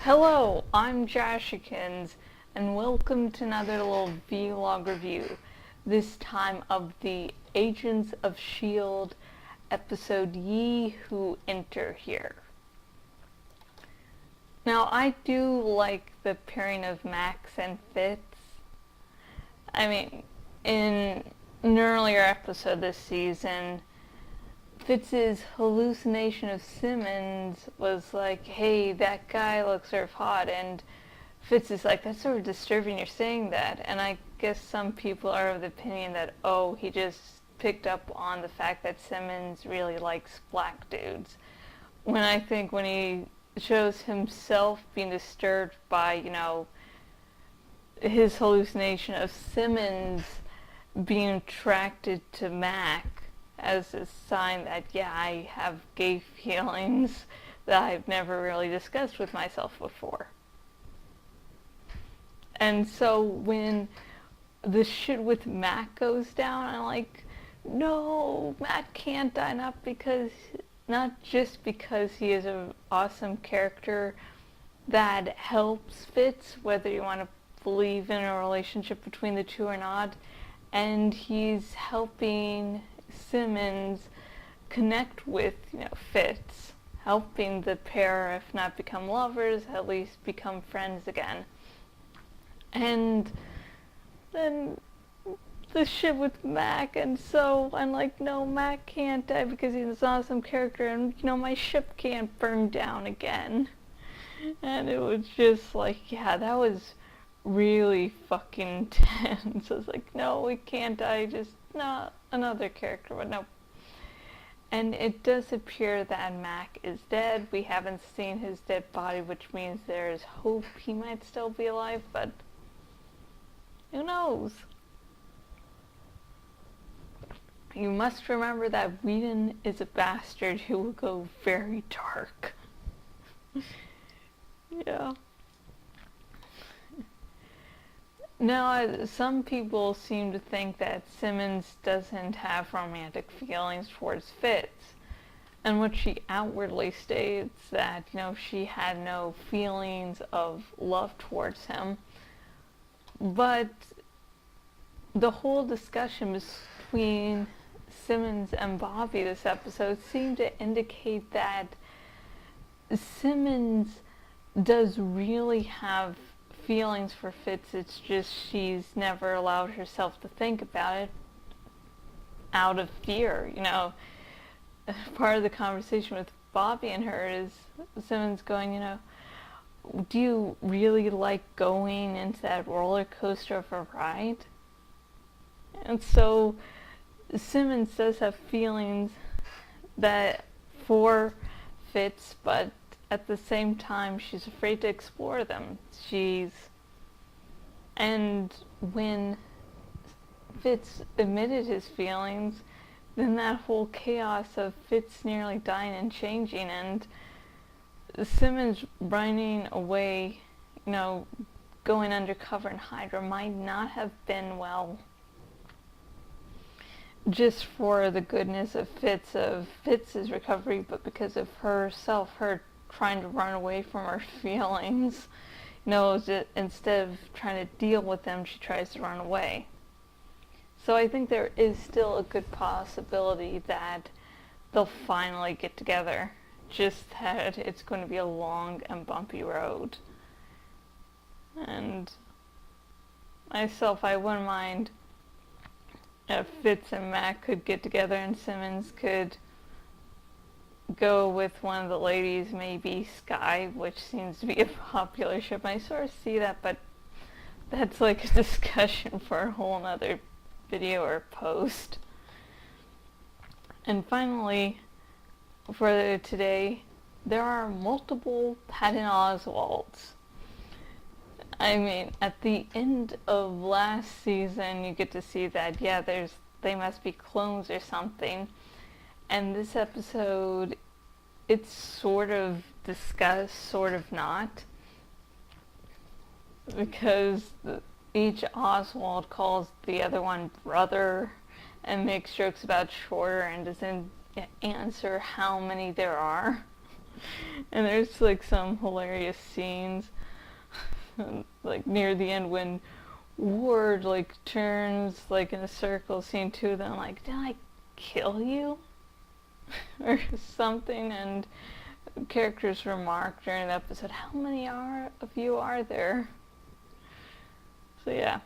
Hello, I'm Jashykins, and welcome to another little vlog review, this time of the Agents of S.H.I.E.L.D. episode Ye Who Enter Here. Now, I do like the pairing of Max and Fitz. I mean, in an earlier episode this season, Fitz's hallucination of Simmons was like, hey, that guy looks sort of hot, and Fitz is like, that's sort of disturbing you're saying that, and I guess some people are of the opinion that, oh, he just picked up on the fact that Simmons really likes black dudes, when I think when he shows himself being disturbed by, his hallucination of Simmons being attracted to Mac, as a sign that, yeah, I have gay feelings that I've never really discussed with myself before. And so when the shit with Mac goes down, I'm like, no, Mac can't die, not just because he is an awesome character that helps Fitz, whether you want to believe in a relationship between the two or not, and he's helping Simmons connect with, Fitz, helping the pair, if not become lovers, at least become friends again. And then the shit with Mac, and so I'm like, no, Mac can't die because he's an awesome character, and my ship can't burn down again. And it was just like, yeah, that was really fucking intense. I was like, no, he can't die, just not another character, but no. And it does appear that Mac is dead. We haven't seen his dead body, which means there's hope he might still be alive, but who knows? You must remember that Whedon is a bastard who will go very dark. Yeah. Now, some people seem to think that Simmons doesn't have romantic feelings towards Fitz, and what she outwardly states that, she had no feelings of love towards him. But the whole discussion between Simmons and Bobby this episode seemed to indicate that Simmons does really have feelings for Fitz. It's just she's never allowed herself to think about it out of fear. Part of the conversation with Bobby and her is Simmons going, do you really like going into that roller coaster of a ride? And so Simmons does have feelings that for Fitz, but at the same time she's afraid to explore them. And when Fitz admitted his feelings, then that whole chaos of Fitz nearly dying and changing, and Simmons running away, going undercover in Hydra might not have been, well, just for the goodness of Fitz's recovery, but because of her trying to run away from her feelings. Instead of trying to deal with them, she tries to run away. So I think there is still a good possibility that they'll finally get together, just that it's going to be a long and bumpy road. And myself, I wouldn't mind if Fitz and Mac could get together and Simmons could go with one of the ladies, maybe Sky, which seems to be a popular ship. I sort of see that, but that's like a discussion for a whole nother video or post. And finally, for today, there are multiple Patton Oswalds. I mean, at the end of last season, you get to see that, yeah, they must be clones or something. And this episode, it's sort of discussed, sort of not. Because each Oswald calls the other one brother and makes jokes about Shorter and doesn't answer how many there are. And there's like some hilarious scenes, like near the end when Ward like turns like in a circle, seeing two of them like, did I kill you? Or something, and characters remark during the episode, how many of you are there? So yeah,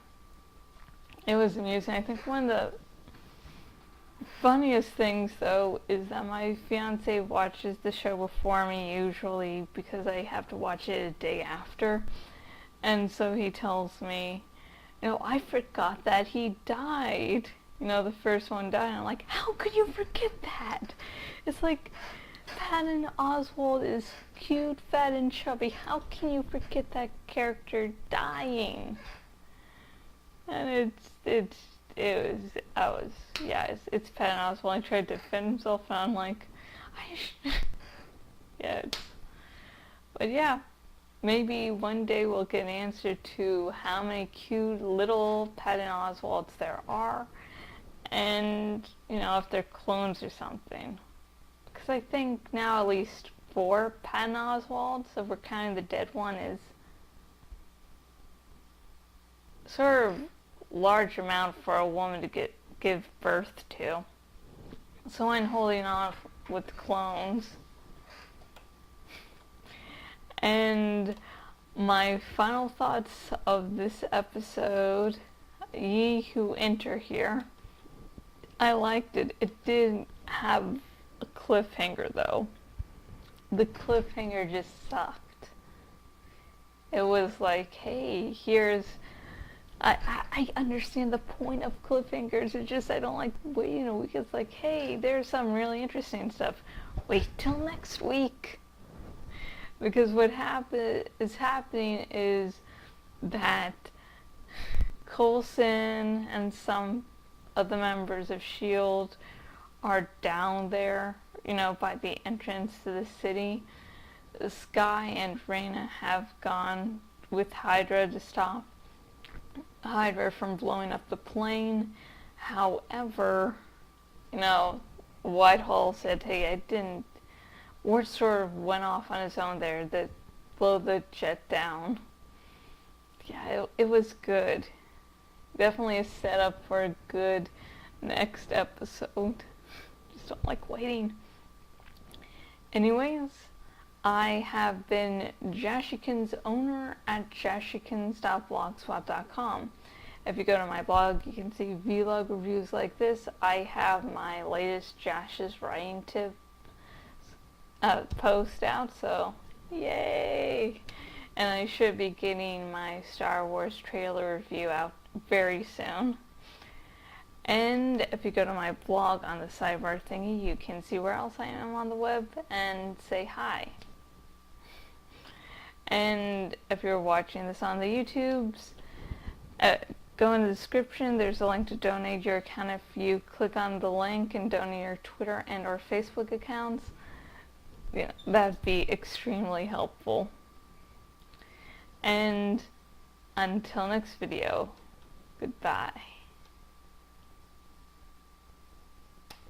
it was amusing. I think one of the funniest things though is that my fiance watches the show before me usually because I have to watch it a day after, and so he tells me, I forgot that he died. The first one died, and I'm like, how could you forget that? It's like, Patton Oswalt is cute, fat, and chubby. How can you forget that character dying? And it's Patton Oswalt. He tried to defend himself, and I'm like, yeah. But yeah, maybe one day we'll get an answer to how many cute little Patton Oswalts there are, and if they're clones or something. Because I think now at least 4 Patton Oswalts, if we're counting the dead one, is sort of large amount for a woman to give birth to. So I'm holding off with clones. And my final thoughts of this episode, ye who enter here, I liked it. It did have a cliffhanger though. The cliffhanger just sucked. It was like, hey, I understand the point of cliffhangers. It's just I don't like waiting a week. It's like, hey, there's some really interesting stuff. Wait till next week. Because what is happening is that Coulson and some of the members of S.H.I.E.L.D. are down there, by the entrance to the city. Skye and Raina have gone with Hydra to stop Hydra from blowing up the plane. However, Whitehall said, hey, I didn't. Ward sort of went off on his own there to blow the jet down. Yeah, it was good. Definitely a setup for a good next episode. Just don't like waiting. Anyways, I have been Jashykins owner at jashykins.blogspot.com. If you go to my blog, you can see vlog reviews like this. I have my latest Jash's writing tip post out, so yay! And I should be getting my Star Wars trailer review out very soon. And if you go to my blog on the sidebar thingy, you can see where else I am on the web and say hi. And if you're watching this on the YouTubes, go in the description. There's a link to donate your account. If you click on the link and donate your Twitter and or Facebook accounts, that'd be extremely helpful. And until next video, goodbye.